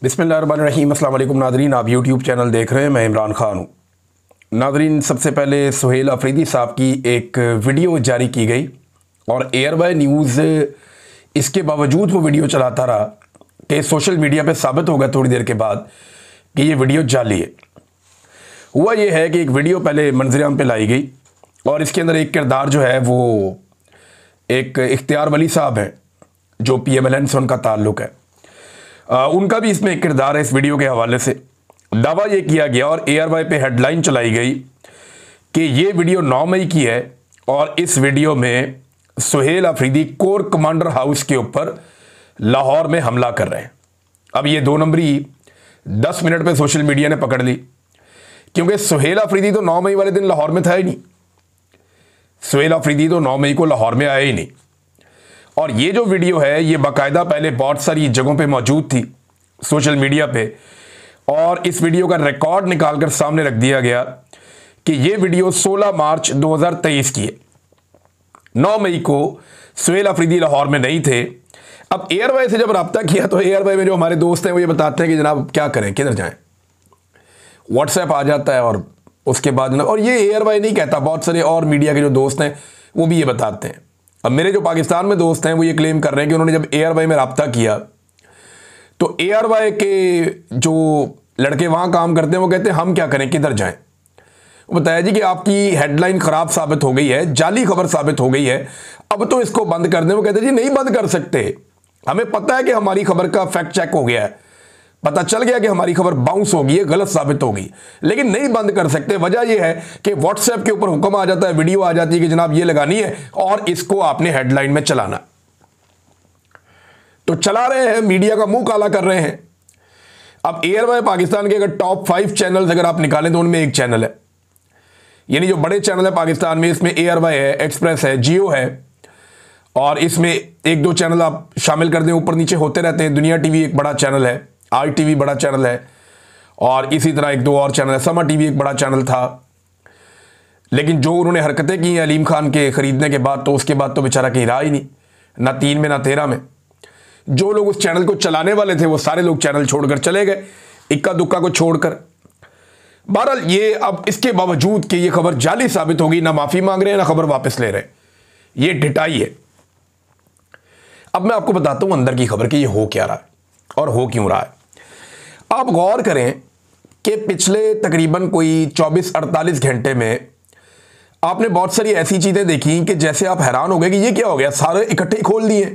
बिस्मिल्लाहिर्रहमानिर्रहीम। अस्सलाम वालेकुम नाज़रीन, आप यूट्यूब चैनल देख रहे हैं, मैं इमरान खान हूँ। नाज़रीन, सबसे पहले सुहेल अफरीदी साहब की एक वीडियो जारी की गई और एयरवाई न्यूज़ इसके बावजूद वो वीडियो चलाता रहा कि सोशल मीडिया पे साबित होगा थोड़ी देर के बाद कि ये वीडियो जाली है। हुआ ये है कि एक वीडियो पहले मंजर-ए-आम पे लाई गई और इसके अंदर एक किरदार जो है वो एक इख्तियार वली साहब हैं जो PMLN से उनका ताल्लुक़ है। उनका भी इसमें एक किरदार है। इस वीडियो के हवाले से दावा ये किया गया और एयरवाई पे हेडलाइन चलाई गई कि ये वीडियो 9 मई की है और इस वीडियो में Suhail Afridi core commander house के ऊपर लाहौर में हमला कर रहे हैं। अब ये 2 नंबरी 10 मिनट पे सोशल मीडिया ने पकड़ ली, क्योंकि सुहेल अफरीदी तो 9 मई वाले दिन लाहौर में था ही नहीं। सुहेल अफरीदी तो 9 मई को लाहौर में आया ही नहीं। और ये जो वीडियो है ये बाकायदा पहले बहुत सारी जगहों पे मौजूद थी सोशल मीडिया पे, और इस वीडियो का रिकॉर्ड निकालकर सामने रख दिया गया कि ये वीडियो 16 मार्च 2023 की है। 9 मई को सुहेल अफरीदी लाहौर में नहीं थे। अब एयरवाई से जब रब्ता किया तो एयरवाई में जो हमारे दोस्त हैं वो ये बताते हैं कि जनाब क्या करें, किधर जाएं। व्हाट्सएप आ जाता है और उसके बाद जनाब, और ये एयरवाई नहीं कहता, बहुत सारे और मीडिया के जो दोस्त हैं वो भी ये बताते हैं। अब मेरे जो पाकिस्तान में दोस्त हैं वो ये क्लेम कर रहे हैं कि उन्होंने जब एयरवाई में रब्ता किया तो एयरवाई के जो लड़के वहाँ काम करते हैं वो कहते हैं हम क्या करें, किधर जाएं। वो बताया जी कि आपकी हेडलाइन ख़राब साबित हो गई है, जाली खबर साबित हो गई है, अब तो इसको बंद कर दें। वो कहते हैं जी नहीं बंद कर सकते, हमें पता है कि हमारी खबर का फैक्ट चेक हो गया है, पता चल गया कि हमारी खबर बाउंस होगी है, गलत साबित होगी, लेकिन नहीं बंद कर सकते। वजह यह है कि व्हाट्सएप के ऊपर हुक्म आ जाता है, वीडियो आ जाती है कि जनाब ये लगानी है और इसको आपने हेडलाइन में चलाना। तो चला रहे हैं, मीडिया का मुंह काला कर रहे हैं। अब एयरवाई पाकिस्तान के अगर टॉप 5 चैनल्स अगर आप निकालें तो उनमें एक चैनल है, यानी जो बड़े चैनल है पाकिस्तान में, इसमें एयरवाई है, एक्सप्रेस है, जियो है, और इसमें 1-2 चैनल आप शामिल कर दें, ऊपर नीचे होते रहते हैं। दुनिया टीवी एक बड़ा चैनल है, ITV बड़ा चैनल है, और इसी तरह 1-2 और चैनल है। समा टीवी एक बड़ा चैनल था, लेकिन जो उन्होंने हरकतें की हैं अलीम खान के ख़रीदने के बाद, तो उसके बाद तो बेचारा कहीं रहा ही नहीं, ना 3 में ना 13 में। जो लोग उस चैनल को चलाने वाले थे वो सारे लोग चैनल छोड़कर चले गए, इक्का दुक्का को छोड़कर। बहरहाल ये अब इसके बावजूद कि ये खबर जाली साबित होगी, ना माफ़ी मांग रहे हैं ना खबर वापस ले रहे हैं, ये ढिठाई है। अब मैं आपको बताता हूँ अंदर की खबर कि ये हो क्या रहा है और हो क्यों रहा है। आप गौर करें कि पिछले तकरीबन कोई 24-48 घंटे में आपने बहुत सारी ऐसी चीज़ें देखी कि जैसे आप हैरान हो गए कि ये क्या हो गया, सारे इकट्ठे खोल दिए,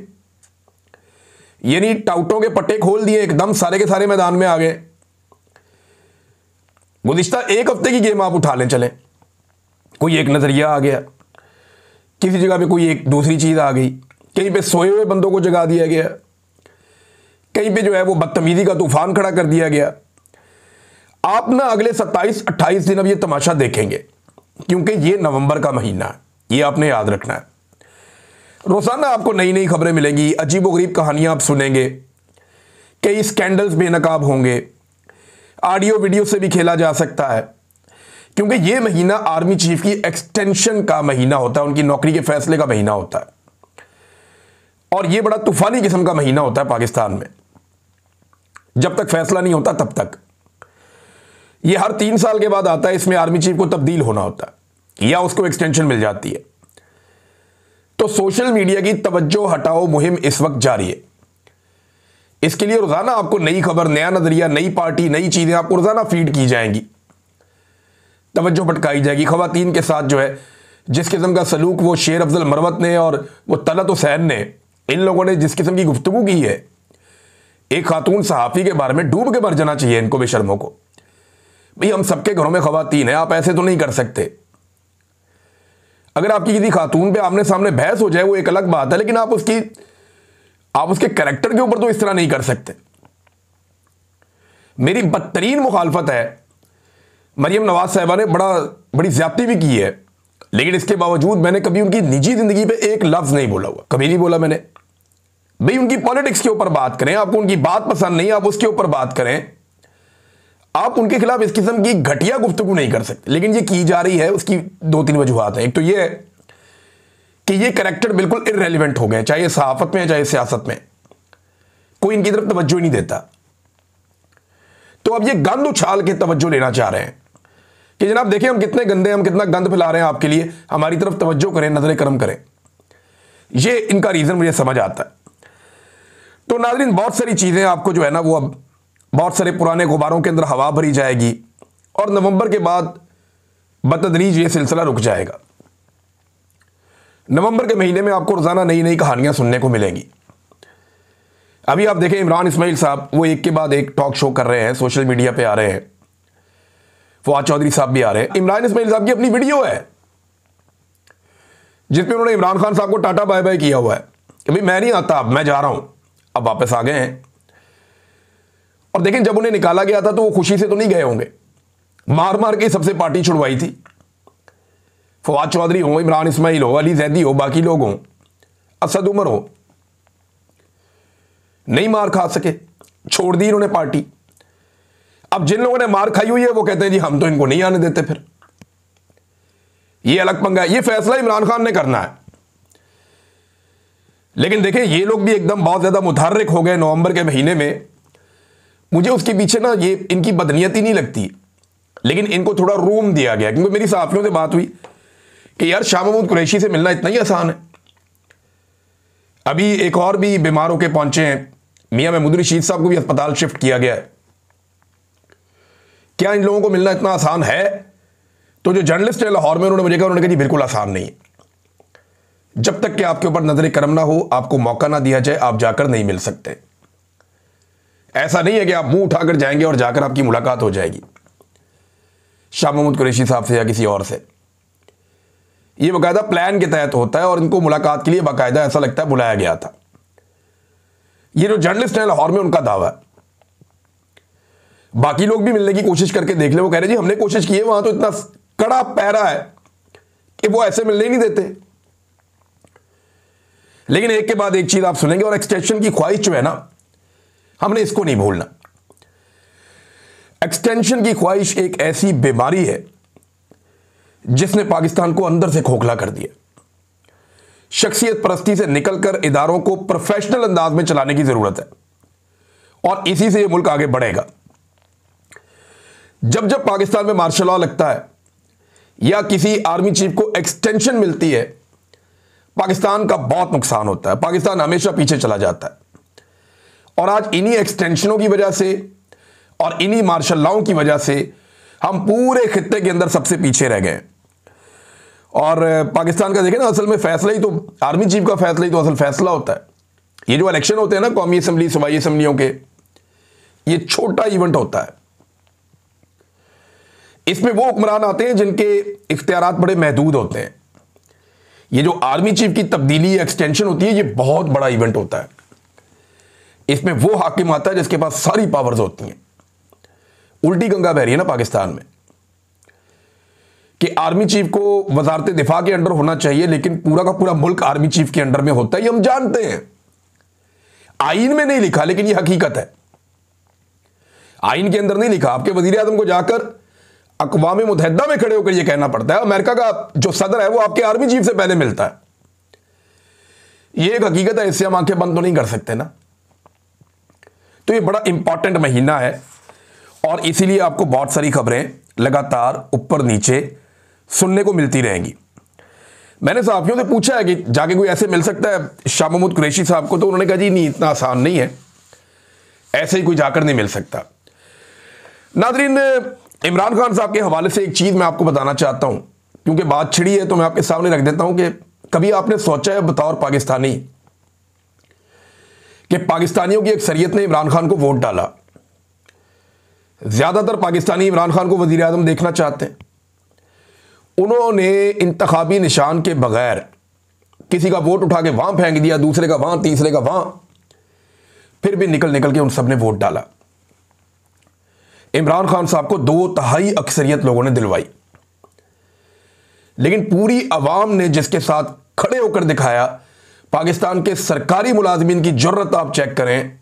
यानी टाउटों के पट्टे खोल दिए, एकदम सारे के सारे मैदान में आ गए। गुज़िश्ता 1 हफ्ते की गेम आप उठा लें, चलें, कोई एक नज़रिया आ गया, किसी जगह पे कोई एक दूसरी चीज़ आ गई, कहीं पे सोए हुए बंदों को जगा दिया गया, कहीं पे जो है वो बदतमीजी का तूफान खड़ा कर दिया गया। आप ना अगले 27-28 दिन अब ये तमाशा देखेंगे, क्योंकि ये नवंबर का महीना है, ये आपने याद रखना है। रोज़ाना आपको नई नई खबरें मिलेंगी, अजीबोगरीब कहानियां आप सुनेंगे, कई स्कैंडल्स बेनकाब होंगे, ऑडियो वीडियो से भी खेला जा सकता है, क्योंकि ये महीना आर्मी चीफ की एक्सटेंशन का महीना होता है, उनकी नौकरी के फैसले का महीना होता है, और ये बड़ा तूफानी किस्म का महीना होता है पाकिस्तान में। जब तक फैसला नहीं होता तब तक ये हर 3 साल के बाद आता है, इसमें आर्मी चीफ को तब्दील होना होता है या उसको एक्सटेंशन मिल जाती है। तो सोशल मीडिया की तवज्जो हटाओ मुहिम इस वक्त जारी है। इसके लिए रोजाना आपको नई खबर, नया नजरिया, नई पार्टी, नई चीजें आपको रोजाना फीड की जाएंगी, तवज्जो भटकाई जाएगी। खवातीन के साथ जो है जिस किस्म का सलूक वो शेर अफजल मरवत ने और वो तलत हुसैन ने, इन लोगों ने जिस किस्म की गुफ्तगू की है, एक खातून सहाफ़ी के बारे में डूब के मर जाना चाहिए इनको, बेशर्मों को। भाई हम सबके घरों में खवातीन है, आप ऐसे तो नहीं कर सकते। अगर आपकी किसी खातून पे आमने सामने बहस हो जाए वो एक अलग बात है, लेकिन आप उसके कैरेक्टर के ऊपर तो इस तरह नहीं कर सकते। मेरी बदतरीन मुखालफत है, मरियम नवाज साहिबा ने बड़ी ज्यादती भी की है, लेकिन इसके बावजूद मैंने कभी उनकी निजी जिंदगी पे एक लफ्ज नहीं बोला हुआ, कभी नहीं बोला मैंने। भाई उनकी पॉलिटिक्स के ऊपर बात करें, आपको उनकी बात पसंद नहीं, आप उसके ऊपर बात करें, आप उनके खिलाफ इस किस्म की घटिया गुफ्तगू नहीं कर सकते। लेकिन ये की जा रही है, उसकी 2-3 वजूहात हैं। एक तो ये है कि ये कैरेक्टर बिल्कुल इररेलेवेंट हो गए, चाहे सहाफत में चाहे सियासत में, कोई इनकी तरफ तवज्जो ही नहीं देता। तो अब ये गंद उछाल के तवज्जो लेना चाह रहे हैं कि जनाब देखिए हम कितने गंदे, हम कितना गंद फैला रहे हैं आपके लिए, हमारी तरफ तवज्जो करें, नजर करम करें। ये इनका रीजन मुझे समझ आता है। तो नाज़रीन, बहुत सारी चीजें आपको जो है ना वो अब बहुत सारे पुराने गुब्बारों के अंदर हवा भरी जाएगी और नवंबर के बाद बतदरीज ये सिलसिला रुक जाएगा। नवंबर के महीने में आपको रोजाना नई नई कहानियां सुनने को मिलेंगी। अभी आप देखें इमरान इस्माइल साहब वो एक के बाद एक टॉक शो कर रहे हैं, सोशल मीडिया पे आ रहे हैं, फवाद चौधरी साहब भी आ रहे हैं। इमरान इस्माइल साहब की अपनी वीडियो है जिसमें उन्होंने इमरान खान साहब को टाटा बाय बाय किया हुआ है कि भाई मैं नहीं आता, अब मैं जा रहा हूं। अब वापस आ गए हैं। और देखें जब उन्हें निकाला गया था तो वो खुशी से तो नहीं गए होंगे, मार मार के सबसे पार्टी छुड़वाई थी। फवाद चौधरी हो, इमरान इस्माइल हो, अली जैदी हो, बाकी लोग हों, असद उमर हो, नहीं मार खा सके, छोड़ दी इन्होंने पार्टी। अब जिन लोगों ने मार खाई हुई है वो कहते हैं जी हम तो इनको नहीं आने देते। फिर ये अलग पंगा है, ये फैसला इमरान खान ने करना है। लेकिन देखें ये लोग भी एकदम बहुत ज्यादा मुतहर्रिक हो गए नवंबर के महीने में। मुझे उसके पीछे ना ये इनकी बदनीयती नहीं लगती, लेकिन इनको थोड़ा रूम दिया गया। क्योंकि मेरी साथियों से बात हुई कि यार शाह महमूद कुरैशी से मिलना इतना ही आसान है। अभी एक और भी बीमार होकर पहुंचे हैं, मियां महमूद रशीद साहब को भी अस्पताल शिफ्ट किया गया है। क्या इन लोगों को मिलना इतना आसान है? तो जो जर्नलिस्ट है लाहौर में उन्होंने मुझे कहा, उन्होंने कहा जी बिल्कुल आसान नहीं है। जब तक कि आपके ऊपर नजर करम ना हो, आपको मौका ना दिया जाए, आप जाकर नहीं मिल सकते। ऐसा नहीं है कि आप मुंह उठाकर जाएंगे और जाकर आपकी मुलाकात हो जाएगी शाह महमूद कुरैशी साहब से या किसी और से। यह बाकायदा प्लान के तहत होता है और इनको मुलाकात के लिए बाकायदा ऐसा लगता है बुलाया गया था। ये जो जर्नलिस्ट है लाहौर में उनका दावा है। बाकी लोग भी मिलने की कोशिश करके देख ले, वो कह रहे जी हमने कोशिश की है, वहां तो इतना कड़ा पैरा है कि वो ऐसे मिलने ही नहीं देते। लेकिन एक के बाद एक चीज आप सुनेंगे। और एक्सटेंशन की ख्वाहिश जो है ना, हमने इसको नहीं भूलना। एक्सटेंशन की ख्वाहिश एक ऐसी बीमारी है जिसने पाकिस्तान को अंदर से खोखला कर दिया। शख्सियत परस्ती से निकलकर इदारों को प्रोफेशनल अंदाज में चलाने की जरूरत है और इसी से यह मुल्क आगे बढ़ेगा। जब जब पाकिस्तान में मार्शल लॉ लगता है या किसी आर्मी चीफ को एक्सटेंशन मिलती है, पाकिस्तान का बहुत नुकसान होता है। पाकिस्तान हमेशा पीछे चला जाता है। और आज इन्हीं एक्सटेंशनों की वजह से और इन्हीं मार्शल लॉ की वजह से हम पूरे खित्ते के अंदर सबसे पीछे रह गए। और पाकिस्तान का देखें ना, असल में फैसला ही तो आर्मी चीफ का फैसला ही तो असल फैसला होता है। ये जो इलेक्शन होते हैं ना कौमी असम्बली, सूबाई असम्बलियों के, ये छोटा इवेंट होता है। इसमें वो हुक्मरान आते हैं जिनके इख्तियारात बड़े महदूद होते हैं। ये जो आर्मी चीफ की तब्दीली एक्सटेंशन होती है, ये बहुत बड़ा इवेंट होता है। इसमें वो हाकिम आता है जिसके पास सारी पावर्स होती हैं। उल्टी गंगा बह रही है ना पाकिस्तान में कि आर्मी चीफ को वजारत दिफा के अंडर होना चाहिए, लेकिन पूरा का पूरा मुल्क आर्मी चीफ के अंडर में होता है। ये हम जानते हैं, आईन में नहीं लिखा, लेकिन ये हकीकत है। आईन के अंदर नहीं लिखा। आपके वजीर आजम को जाकर अक़वाम मुत्तहिदा में खड़े होकर यह कहना पड़ता है। अमेरिका का जो सदर है वो आपके आर्मी चीफ से पहले मिलता है। यह एक हकीकत है, इससे हम आंखें बंद तो नहीं कर सकते ना। तो ये बड़ा इंपॉर्टेंट महीना है और इसीलिए आपको बहुत सारी खबरें लगातार ऊपर नीचे सुनने को मिलती रहेंगी। मैंने साथियों से पूछा है कि जाके कोई ऐसे मिल सकता है शाह महमूद कुरैशी साहब को, तो उन्होंने कहा जी नहीं, इतना आसान नहीं है, ऐसे ही कोई जाकर नहीं मिल सकता। नाज़रीन, इमरान खान साहब के हवाले से एक चीज़ मैं आपको बताना चाहता हूं, क्योंकि बात छिड़ी है तो मैं आपके सामने रख देता हूं कि कभी आपने सोचा है बतौर पाकिस्तानी कि पाकिस्तानियों की अक्सरियत ने इमरान खान को वोट डाला। ज़्यादातर पाकिस्तानी इमरान खान को वज़ीर आज़म देखना चाहते हैं। उन्होंने इंतखाबी निशान के बगैर किसी का वोट उठा के वहां फेंक दिया, दूसरे का वहां, तीसरे का वहां, फिर भी निकल निकल के उन सब ने वोट डाला। इमरान खान साहब को 2/3 अक्सरियत लोगों ने दिलवाई। लेकिन पूरी अवाम ने जिसके साथ खड़े होकर दिखाया, पाकिस्तान के सरकारी मुलाजमीन की जुर्रत आप चेक करें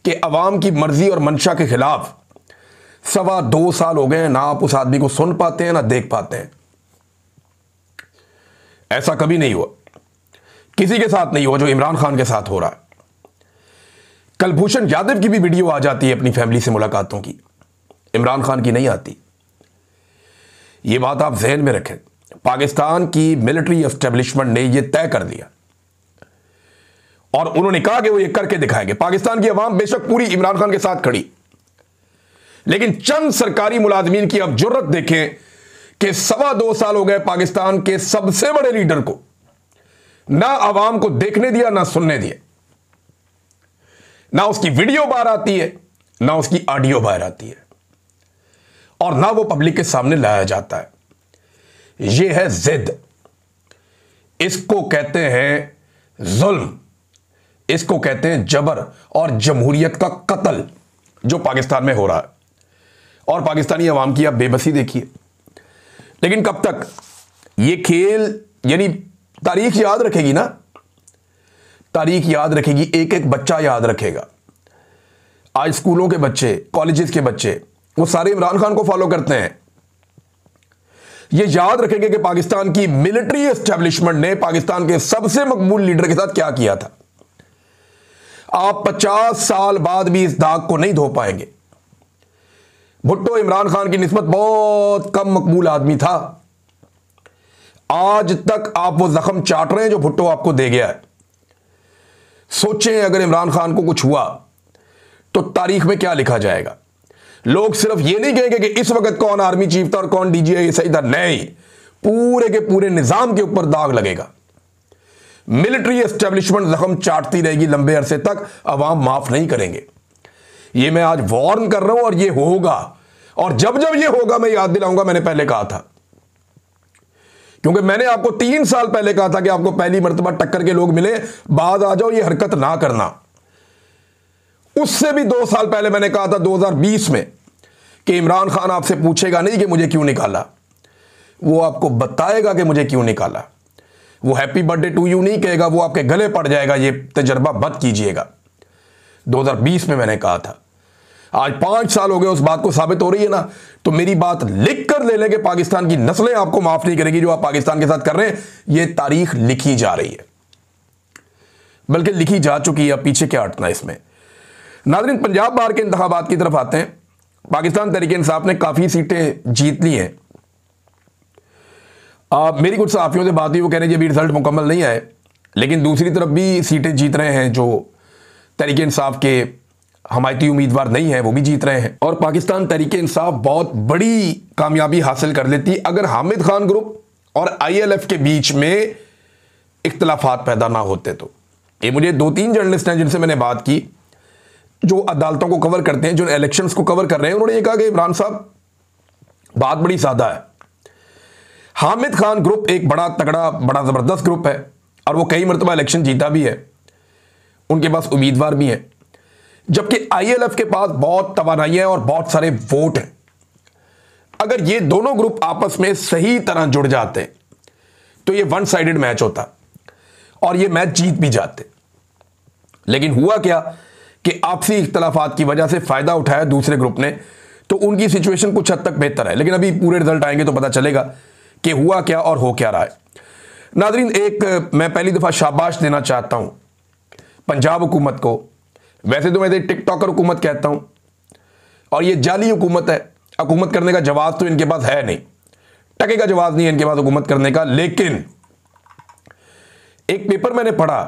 कि अवाम की मर्जी और मंशा के खिलाफ 2.25 साल हो गए हैं, ना आप उस आदमी को सुन पाते हैं ना देख पाते हैं। ऐसा कभी नहीं हुआ, किसी के साथ नहीं हुआ जो इमरान खान के साथ हो रहा है। कलभूषण यादव की भी वीडियो आ जाती है अपनी फैमिली से मुलाकातों की, इमरान खान की नहीं आती। ये बात आप जहन में रखें। पाकिस्तान की मिलिट्री एस्टेब्लिशमेंट ने यह तय कर दिया और उन्होंने कहा कि वो ये करके दिखाएंगे। पाकिस्तान की अवाम बेशक पूरी इमरान खान के साथ खड़ी, लेकिन चंद सरकारी मुलाजमीन की अब जुर्रत देखें कि 2.25 साल हो गए पाकिस्तान के सबसे बड़े लीडर को ना अवाम को देखने दिया, ना सुनने दिया। ना उसकी वीडियो बाहर आती है, ना उसकी ऑडियो बाहर आती है, और ना वो पब्लिक के सामने लाया जाता है। यह है जिद। इसको कहते हैं जुल्म, इसको कहते हैं जबर और जमहूरियत का कत्ल जो पाकिस्तान में हो रहा है। और पाकिस्तानी अवाम की आप बेबसी देखिए। लेकिन कब तक ये खेल, यानी तारीख याद रखेगी ना, तारीख याद रखेगी, एक एक बच्चा याद रखेगा। आज स्कूलों के बच्चे, कॉलेजेस के बच्चे, वो सारे इमरान खान को फॉलो करते हैं। ये याद रखेंगे कि पाकिस्तान की मिलिट्री एस्टेब्लिशमेंट ने पाकिस्तान के सबसे मकबूल लीडर के साथ क्या किया था। आप 50 साल बाद भी इस दाग को नहीं धो पाएंगे। भुट्टो इमरान खान की निस्बत बहुत कम मकबूल आदमी था। आज तक आप वो जख्म चाट रहे हैं जो भुट्टो आपको दे गया है। सोचें अगर इमरान खान को कुछ हुआ तो तारीख में क्या लिखा जाएगा। लोग सिर्फ ये नहीं कहेंगे कि इस वक्त कौन आर्मी चीफ था और कौन डीजीआई सही था, नहीं, पूरे के पूरे निजाम के ऊपर दाग लगेगा। मिलिट्री एस्टेब्लिशमेंट जख्म चाटती रहेगी लंबे अरसे तक, अवाम माफ नहीं करेंगे। ये मैं आज वार्न कर रहा हूं और ये होगा। और जब जब ये होगा मैं याद दिलाऊंगा, मैंने पहले कहा था, क्योंकि मैंने आपको 3 साल पहले कहा था कि आपको पहली मर्तबा टक्कर के लोग मिले, बाद आ जाओ, ये हरकत ना करना। उससे भी 2 साल पहले मैंने कहा था 2020 में कि इमरान खान आपसे पूछेगा नहीं कि मुझे क्यों निकाला, वो आपको बताएगा कि मुझे क्यों निकाला। वो हैप्पी बर्थडे टू यू नहीं कहेगा, वो आपके गले पड़ जाएगा। ये तजर्बा मत कीजिएगा। 2020 में मैंने कहा था। आज 5 साल हो गए, उस बात को साबित हो रही है ना। तो मेरी बात लिख कर ले लें कि पाकिस्तान की नस्लें आपको माफ नहीं करेगी। जो आप पाकिस्तान के साथ कर रहे हैं, ये तारीख लिखी जा रही है, बल्कि लिखी जा चुकी है। अब पीछे क्या हटना इसमें। नाज़रीन, पंजाब बार के इंतखाबात की तरफ आते हैं। पाकिस्तान तहरीक-ए-इंसाफ ने काफी सीटें जीत ली हैं। मेरी कुछ सहाफियों से बात हुई, वो कह रहे हैं अभी रिजल्ट मुकम्मल नहीं आए, लेकिन दूसरी तरफ भी सीटें जीत रहे हैं जो तहरीक-ए-इंसाफ के हमायती उम्मीदवार नहीं है, वो भी जीत रहे हैं। और पाकिस्तान तहरीक-ए-इंसाफ बहुत बड़ी कामयाबी हासिल कर लेती अगर हामिद खान ग्रुप और ILF के बीच में इख्तलाफात पैदा ना होते। तो ये मुझे 2-3 जर्नलिस्ट हैं जिनसे मैंने बात की, जो अदालतों को कवर करते हैं, जो इलेक्शंस को कवर कर रहे हैं, उन्होंने ये कहा कि इमरान साहब, बात बड़ी सादा है। हामिद खान ग्रुप एक बड़ा तगड़ा, बड़ा जबरदस्त ग्रुप है और वो कई मरतबा इलेक्शन जीता भी है, उनके पास उम्मीदवार भी हैं, जबकि ILF के पास बहुत तवानाइयां और बहुत सारे वोट हैं। अगर ये दोनों ग्रुप आपस में सही तरह जुड़ जाते तो ये 1 साइडेड मैच होता और ये मैच जीत भी जाते। लेकिन हुआ क्या कि आपसी इख्तलाफात की वजह से फायदा उठाया दूसरे ग्रुप ने, तो उनकी सिचुएशन कुछ हद तक बेहतर है। लेकिन अभी पूरे रिजल्ट आएंगे तो पता चलेगा कि हुआ क्या और हो क्या रहा है। नाज़रीन, एक मैं पहली दफा शाबाश देना चाहता हूं पंजाब हुकूमत को। वैसे तो मैं इसे टिकटॉकर हुकूमत कहता हूं और ये जाली हुकूमत है। हुकूमत करने का जवाब तो इनके पास है नहीं, टके का जवाब नहीं है इनके पास हुकूमत करने का। लेकिन एक पेपर मैंने पढ़ा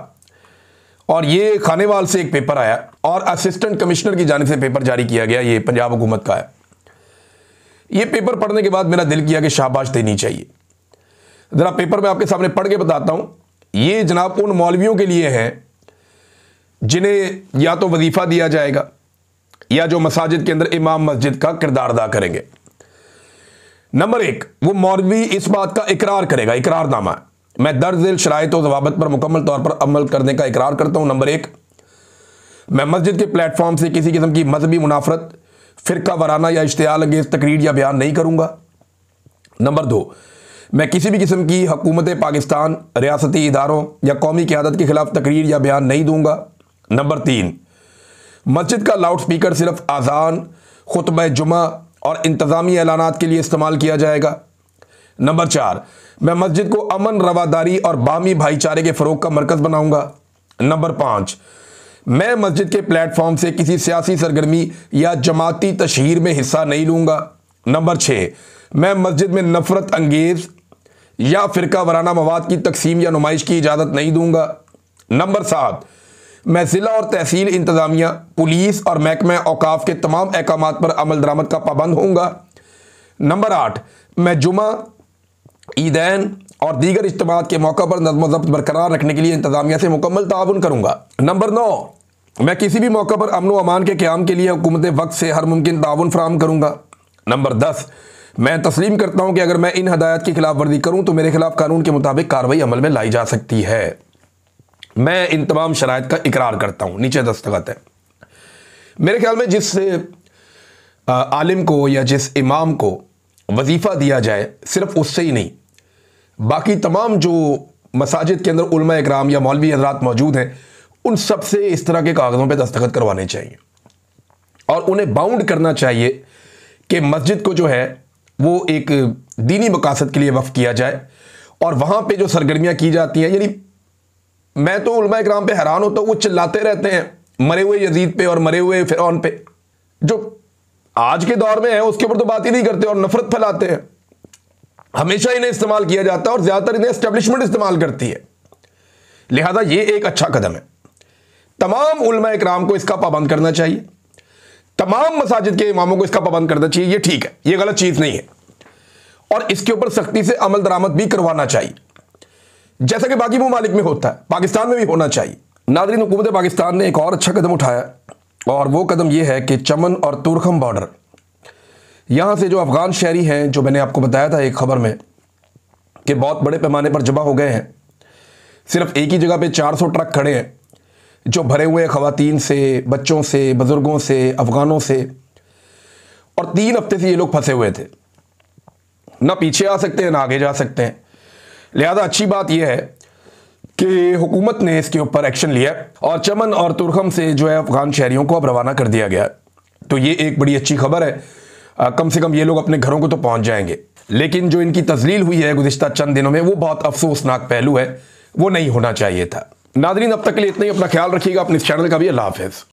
और ये खानेवाल से एक पेपर आया और असिस्टेंट कमिश्नर की जानिब से पेपर जारी किया गया, ये पंजाब हुकूमत का है। ये पेपर पढ़ने के बाद मेरा दिल किया कि शाबाश देनी चाहिए। जरा पेपर मैं आपके सामने पढ़ के बताता हूं। ये जनाब उन मौलवियों के लिए है जिन्हें या तो वजीफा दिया जाएगा या जो मसाजिद के अंदर इमाम मस्जिद का किरदार अदा करेंगे। नंबर 1, वो मौलवी इस बात का इकरार करेगा, इकरारनामा, मैं दर्ज झेल शराइत और ज़वाबित पर मुकम्मल तौर पर अमल करने का इकरार करता हूं। नंबर 1, मैं मस्जिद के प्लेटफॉर्म से किसी किस्म की मजहबी मुनाफरत, फिरका वराना या इश्तियाल अंगेज तकरीर या बयान नहीं करूंगा। नंबर 2, मैं किसी भी किस्म की हुकूमत पाकिस्तान, रियासती इदारों या कौमी क़यादत के खिलाफ तकरीर या बयान नहीं दूंगा। नंबर 3, मस्जिद का लाउड स्पीकर सिर्फ आज़ान, खुतबा जुमा और इंतज़ामी ऐलानात के लिए इस्तेमाल किया जाएगा। नंबर 4, मैं मस्जिद को अमन, रवादारी और बामी भाईचारे के फ़रोग का मरकज़ बनाऊंगा। नंबर 5, मैं मस्जिद के प्लेटफॉर्म से किसी सियासी सरगर्मी या जमाती तशहीर में हिस्सा नहीं लूँगा। नंबर 6, मैं मस्जिद में नफरत अंगेज या फिरका वराना मवाद की तकसीम या नुमाइश की इजाज़त नहीं दूंगा। नंबर 7, मैं ज़िला और तहसील इंतज़ामिया, पुलिस और महकमा औकाफ के तमाम अहकामात पर अमल दरामद का पाबंद होऊंगा। नंबर 8, मैं जुमा, ईदैन और दीगर इज्तिमात के मौका पर नज़्म व ज़ब्त बरकरार रखने के लिए इंतज़ामिया से मुकम्मल ताउन करूँगा। नंबर 9, मैं किसी भी मौका पर अमन व अमान के क़याम के लिए हुकूमत वक्त से हर मुमकिन ताउन फराहम करूँगा। नंबर 10, मैं तस्लीम करता हूँ कि अगर मैं इन हदायत की खिलाफ वर्जी करूँ तो मेरे खिलाफ कानून के मुताबिक कार्रवाई अमल में लाई जा सकती है। मैं इन तमाम शराइत का इकरार करता हूँ। नीचे दस्तखत है। मेरे ख्याल में जिस आलिम को या जिस इमाम को वजीफ़ा दिया जाए, सिर्फ उससे ही नहीं, बाकी तमाम जो मसाजिद के अंदर उलमा इकराम या मौलवी हज़रात मौजूद हैं, उन सब से इस तरह के कागज़ों पे दस्तखत करवाने चाहिए और उन्हें बाउंड करना चाहिए कि मस्जिद को जो है वो एक दीनी मकासद के लिए वक्फ किया जाए और वहाँ पे जो सरगर्मियाँ की जाती हैं, यानी मैं तो उलमा इकराम पे हैरान होता हूँ, वो चिल्लाते रहते हैं मरे हुए यजीद पे और मरे हुए फिरौन पे, जो आज के दौर में है उसके ऊपर तो बात ही नहीं करते और नफरत फैलाते हैं। हमेशा इन्हें इस्तेमाल किया जाता है और ज़्यादातर इन्हें एस्टेब्लिशमेंट इस्तेमाल करती है। लिहाजा ये एक अच्छा कदम है। तमाम उलमा इकराम को इसका पाबंद करना चाहिए, तमाम मसाजिद के इमामों को इसका पाबंद करना चाहिए। ये ठीक है, ये गलत चीज़ नहीं है और इसके ऊपर सख्ती से अमल दरामद भी करवाना चाहिए, जैसा कि बाकी ममालिक में होता है, पाकिस्तान में भी होना चाहिए। नाज़रीन, हुकूमत पाकिस्तान ने एक और अच्छा कदम उठाया और वो कदम ये है कि चमन और तुरखम बॉर्डर, यहाँ से जो अफ़गान शहरी हैं, जो मैंने आपको बताया था एक ख़बर में कि बहुत बड़े पैमाने पर जमा हो गए हैं, सिर्फ एक ही जगह पे 400 ट्रक खड़े हैं जो भरे हुए ख़वातीन से, बच्चों से, बुज़ुर्गों से, अफ़गानों से, और 3 हफ्ते से ये लोग फंसे हुए थे, ना पीछे आ सकते हैं ना आगे जा सकते हैं। लिहाजा अच्छी बात यह है कि हुकूमत ने इसके ऊपर एक्शन लिया और चमन और तुरखम से जो है अफ़गान शहरियों को अब रवाना कर दिया गया। तो ये एक बड़ी अच्छी खबर है, कम से कम ये लोग अपने घरों को तो पहुँच जाएंगे। लेकिन जो इनकी तजलील हुई है गुज़िश्ता चंद दिनों में, वो बहुत अफसोसनाक पहलू है, वो नहीं होना चाहिए था। नाज़रीन, अब तक के लिए इतना ही। अपना ख्याल रखिएगा, अपने इस चैनल का भी। अल्लाह हाफ़िज़।